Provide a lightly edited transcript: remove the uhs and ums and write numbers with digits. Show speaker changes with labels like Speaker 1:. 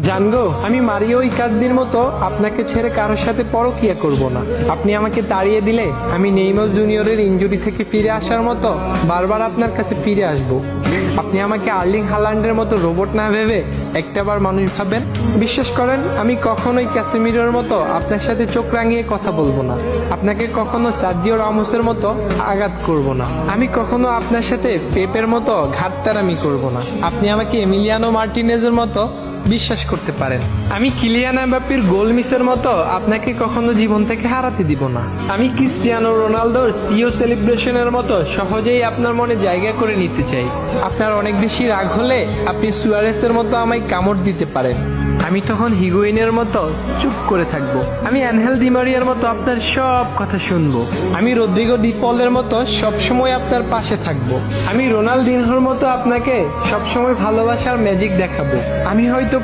Speaker 1: জানগো, আমি মারিও ইকার্দির মতো আপনাকে ছেড়ে কারোর সাথে পরকিয়া করব না। আপনি আমাকে তাড়িয়ে দিলে আমি নেইমার জুনিয়রের ইনজুরি থেকে ফিরে আসার মতো বারবার আপনার কাছে ফিরে আসব। আপনি আমাকে আর্লিং হালান্ডের মতো রোবট না ভেবে একটাবার মানুষ ভাবেন। বিশ্বাস করেন, আমি কখনোই ক্যাসেমিরোর মতো আপনার সাথে চোখ রাঙিয়ে কথা বলবো না। আপনাকে কখনো সার্জিও রামোসের মতো আঘাত করব না। আমি কখনো আপনার সাথে পেপের মতো ঘাটতারামি করব না। আপনি আমাকে এমিলিয়ানো মার্টিনেজের মতো বিশ্বাস করতে পারেন। আমি কিলিয়ান এমবাপ্পের গোল মিসের মতো আপনাকে কখনো জীবন থেকে হারাতে দিব না। আমি ক্রিস্টিয়ানো রোনালদোর সিও সেলিব্রেশনের মতো সহজেই আপনার মনে জায়গা করে নিতে চাই। আপনার অনেক বেশি রাগ হলে আপনি সুয়ারেসের মতো আমায় কামড় দিতে পারেন। আমি তখন হিগুইনের মতো চুপ করে থাকবো। আমি অ্যানহেল ডিমারিয়ার মতো আপনার সব কথা শুনবো। আমি রদ্রিগো ডি পলের মতো সবসময় আপনার পাশে থাকবো। আমি রোনালদিনহোর মতো আপনাকে সবসময় ভালোবাসার ম্যাজিক দেখাবো। আমি হয়তো